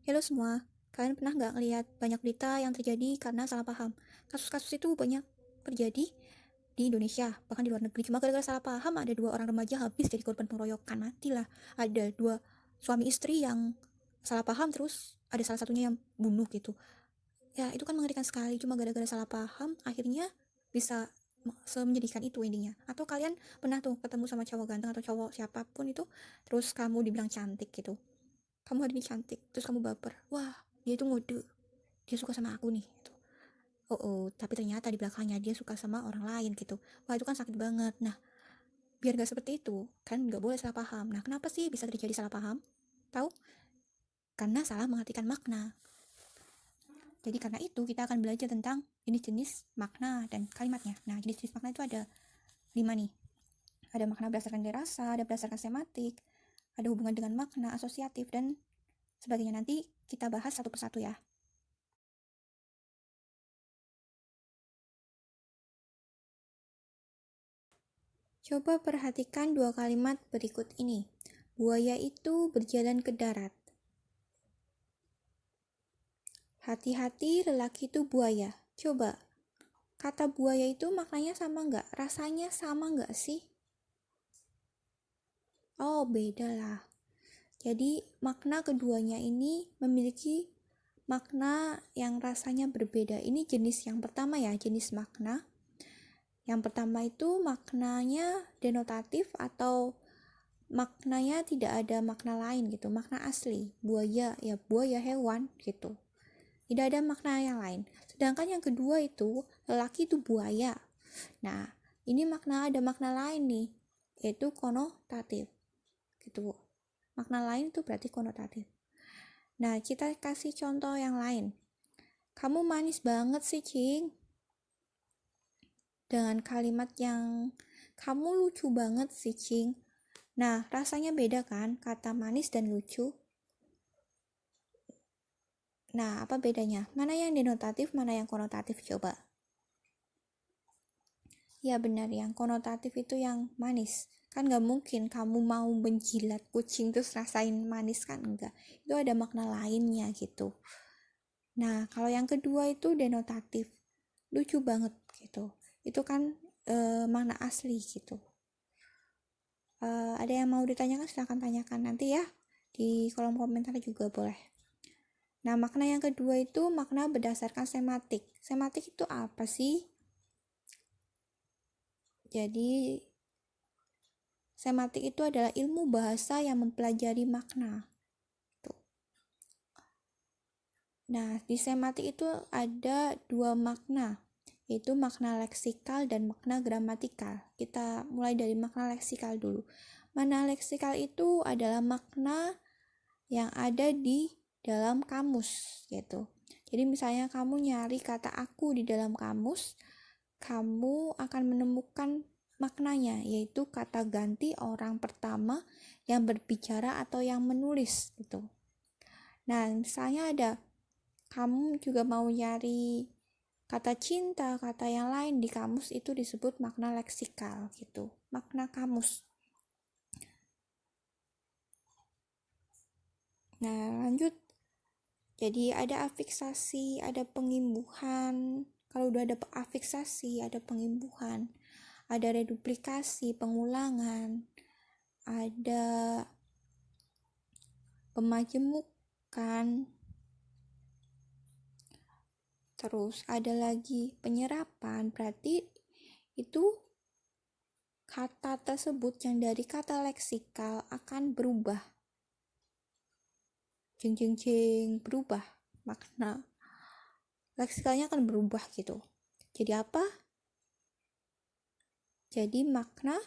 Halo semua, kalian pernah nggak ngelihat banyak berita yang terjadi karena salah paham? Kasus-kasus itu banyak terjadi di Indonesia, bahkan di luar negeri. Cuma gara-gara salah paham, ada 2 orang remaja habis jadi korban pengeroyokan, matilah. Ada 2 suami istri yang salah paham, terus ada salah satunya yang bunuh gitu. Ya, itu kan mengerikan sekali, cuma gara-gara salah paham, akhirnya bisa semenyedihkan itu endingnya. Atau kalian pernah tuh ketemu sama cowok ganteng atau cowok siapapun itu, terus kamu dibilang cantik gitu, kamu hari ini cantik, terus kamu baper, wah dia itu ngode, dia suka sama aku nih gitu. Tapi ternyata di belakangnya dia suka sama orang lain gitu. Wah, itu kan sakit banget. Nah, biar gak seperti itu kan, gak boleh salah paham. Nah, kenapa sih bisa terjadi salah paham? Tahu? Karena salah mengartikan makna. Jadi karena itu kita akan belajar tentang jenis-jenis makna dan kalimatnya. Nah, jenis-jenis makna itu ada 5 nih. Ada makna berdasarkan dari rasa, ada berdasarkan sematik, ada hubungan dengan makna asosiatif, dan sebagainya. Nanti kita bahas satu persatu ya. Coba perhatikan 2 kalimat berikut ini. Buaya itu berjalan ke darat. Hati-hati, lelaki itu buaya. Coba, kata buaya itu maknanya sama nggak? Rasanya sama nggak sih? Oh, beda lah. Jadi, makna keduanya ini memiliki makna yang rasanya berbeda. Ini jenis yang pertama ya, jenis makna. Yang pertama itu maknanya denotatif atau maknanya tidak ada makna lain gitu, makna asli. Buaya ya buaya hewan gitu, tidak ada makna yang lain. Sedangkan yang kedua itu lelaki itu buaya. Nah, ini ada makna lain nih, yaitu konotatif gitu. Makna lain itu berarti konotatif. Nah, kita kasih contoh yang lain. Kamu manis banget sih, Cing. Dengan kalimat yang kamu lucu banget sih, Cing. Nah, rasanya beda kan, kata manis dan lucu. Nah, apa bedanya? Mana yang denotatif, mana yang konotatif? Coba. Ya benar, yang konotatif itu yang manis. Kan gak mungkin kamu mau menjilat kucing terus rasain manis, kan enggak. Itu ada makna lainnya gitu. Nah, kalau yang kedua itu denotatif. Lucu banget gitu. Itu kan makna asli gitu. Ada yang mau ditanyakan, silahkan tanyakan nanti ya. Di kolom komentar juga boleh. Nah, makna yang kedua itu makna berdasarkan sematik. Sematik itu apa sih? Jadi, sematik itu adalah ilmu bahasa yang mempelajari makna. Tuh. Nah, di sematik itu ada 2 makna, yaitu makna leksikal dan makna gramatikal. Kita mulai dari makna leksikal dulu. Makna leksikal itu adalah makna yang ada di dalam kamus gitu. Jadi misalnya kamu nyari kata aku di dalam kamus, kamu akan menemukan maknanya, yaitu kata ganti orang pertama yang berbicara atau yang menulis gitu. Nah, misalnya ada kamu juga mau nyari kata cinta, kata yang lain di kamus, itu disebut makna leksikal gitu, makna kamus. Nah, lanjut. Jadi ada afiksasi, ada pengimbuhan. Kalau udah ada afiksasi, ada pengimbuhan, ada reduplikasi, pengulangan, ada pemajemukan, terus ada lagi penyerapan. Berarti itu kata tersebut yang dari kata leksikal akan berubah. Berubah. Makna leksikalnya akan berubah gitu. Jadi apa? Jadi makna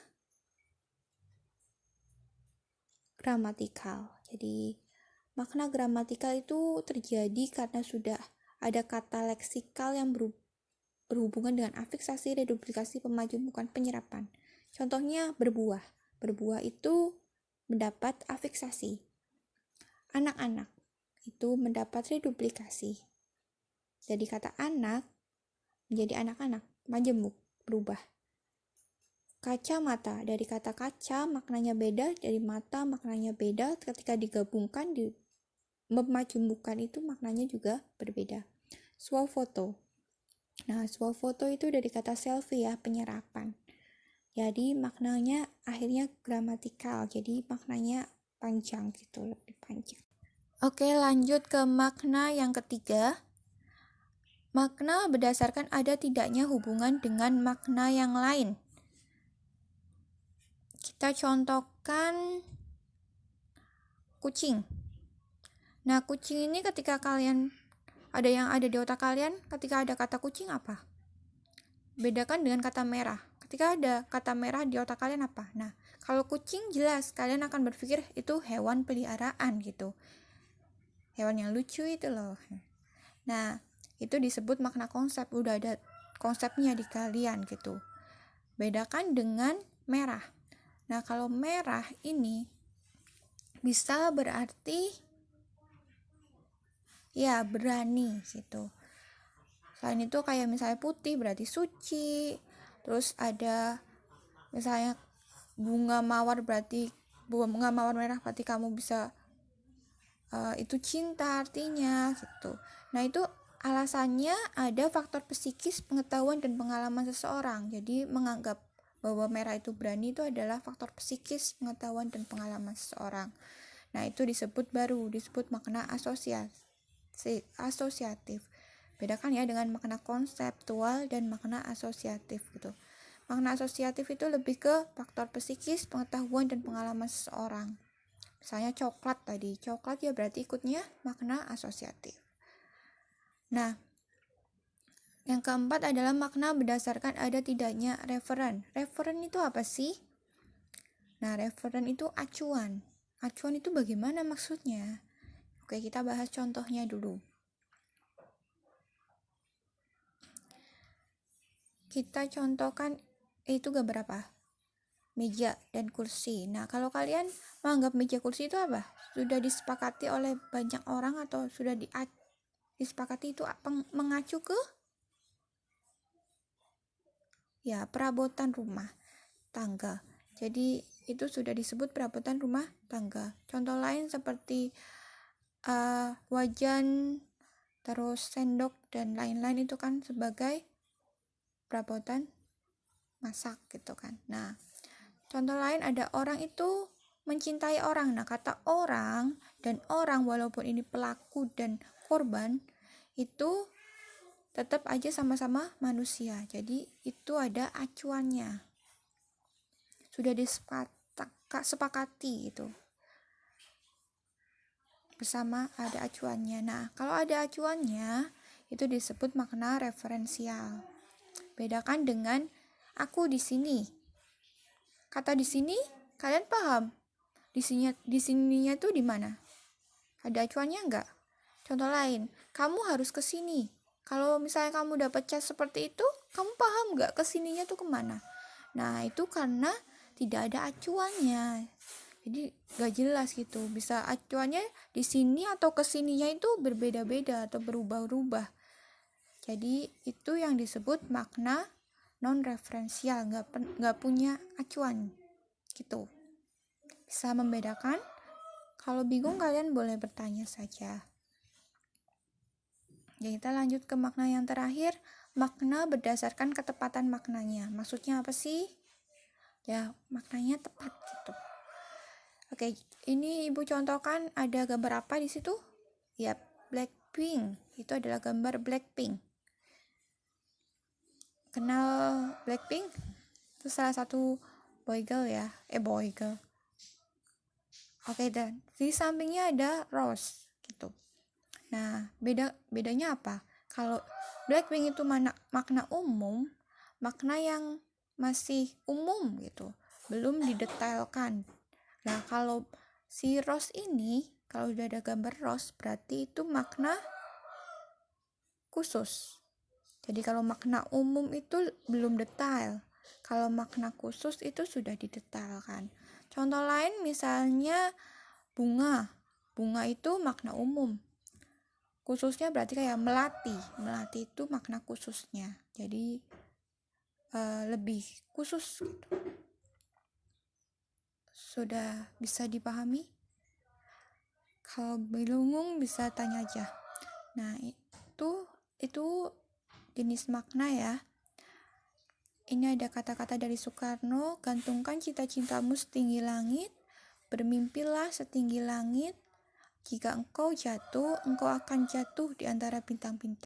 gramatikal. Jadi makna gramatikal itu terjadi karena sudah ada kata leksikal yang berhubungan dengan afiksasi, reduplikasi, pemajemukan, penyerapan. Contohnya berbuah. Berbuah itu mendapat afiksasi. Anak-anak itu mendapat reduplikasi. Jadi kata anak menjadi anak-anak, majemuk, berubah. Kacamata, dari kata kaca maknanya beda, dari mata maknanya beda, ketika digabungkan memajemukkan itu maknanya juga berbeda. Swafoto. Nah, swafoto itu dari kata selfie ya, penyerapan. Jadi maknanya akhirnya gramatikal, jadi maknanya panjang gitu, lebih panjang. Oke, lanjut ke makna yang ketiga. Makna berdasarkan ada tidaknya hubungan dengan makna yang lain. Kita contohkan kucing. Nah, kucing ini ketika kalian ada yang ada di otak kalian, ketika ada kata kucing apa? Bedakan dengan kata merah. Ketika ada kata merah di otak kalian apa? Nah, kalau kucing jelas kalian akan berpikir itu hewan peliharaan gitu. Hewan yang lucu itu loh. Nah, itu disebut makna konsep, udah ada konsepnya di kalian gitu. Bedakan dengan merah. Nah, kalau merah ini bisa berarti ya berani gitu. Selain itu kayak misalnya putih berarti suci. Terus ada misalnya bunga mawar merah berarti kamu bisa itu cinta artinya gitu. Nah, itu alasannya ada faktor psikis, pengetahuan dan pengalaman seseorang. Jadi menganggap bahwa merah itu berani itu adalah faktor psikis, pengetahuan dan pengalaman seseorang. Nah, itu disebut makna asosiatif. Bedakan ya dengan makna konseptual dan makna asosiatif gitu. Makna asosiatif itu lebih ke faktor psikis, pengetahuan dan pengalaman seseorang. Misalnya coklat tadi, coklat ya berarti ikutnya makna asosiatif. Nah, yang keempat adalah makna berdasarkan ada tidaknya referen. Referen itu apa sih? Nah, referen itu acuan. Acuan itu bagaimana maksudnya? Oke, kita bahas contohnya dulu. Kita contohkan itu gambar apa? Meja dan kursi. Nah, kalau kalian menganggap meja kursi itu apa? Sudah disepakati oleh banyak orang atau sudah disepakati itu mengacu ke ya perabotan rumah tangga. Jadi itu sudah disebut perabotan rumah tangga. Contoh lain seperti wajan, terus sendok dan lain-lain itu kan sebagai perabotan masak gitu kan. Nah, contoh lain ada orang itu mencintai orang. Nah, kata orang dan orang walaupun ini pelaku dan korban itu tetap aja sama-sama manusia. Jadi itu ada acuannya. Sudah disepakati itu. Bersama ada acuannya. Nah, kalau ada acuannya itu disebut makna referensial. Bedakan dengan aku di sini. Kata di sini kalian paham? Di sininya tuh di mana? Ada acuannya enggak? Contoh lain, kamu harus ke sini. Kalau misalnya kamu dapat chat seperti itu, kamu paham enggak ke sininya tuh kemana? Nah, itu karena tidak ada acuannya. Jadi gak jelas gitu. Bisa acuannya di sini atau ke sininya itu berbeda-beda atau berubah-ubah. Jadi itu yang disebut makna non-referensial, gak punya acuan gitu. Bisa membedakan? Kalau bingung kalian boleh bertanya saja. Ya, kita lanjut ke makna yang terakhir. Makna berdasarkan ketepatan maknanya. Maksudnya apa sih? Ya, maknanya tepat gitu. Oke, ini Ibu contohkan ada gambar apa di situ? Ya, Blackpink. Itu adalah gambar Blackpink. Kenal Blackpink? Itu salah satu boy girl ya. Boy girl. Oke, dan di sampingnya ada Rose gitu. Nah, bedanya apa? Kalau Blackpink itu makna umum, makna yang masih umum gitu, belum didetailkan. Nah, kalau si Rose ini, kalau udah ada gambar Rose, berarti itu makna khusus. Jadi kalau makna umum itu belum detail. Kalau makna khusus itu sudah didetailkan. Contoh lain misalnya bunga. Bunga itu makna umum. Khususnya berarti kayak melati. Melati itu makna khususnya. Jadi lebih khusus gitu. Sudah bisa dipahami? Kalau bingung bisa tanya aja. Nah, itu jenis makna ya. Ini ada kata-kata dari Soekarno, gantungkan cita-citamu setinggi langit, bermimpilah setinggi langit, jika engkau jatuh, engkau akan jatuh di antara bintang-bintang.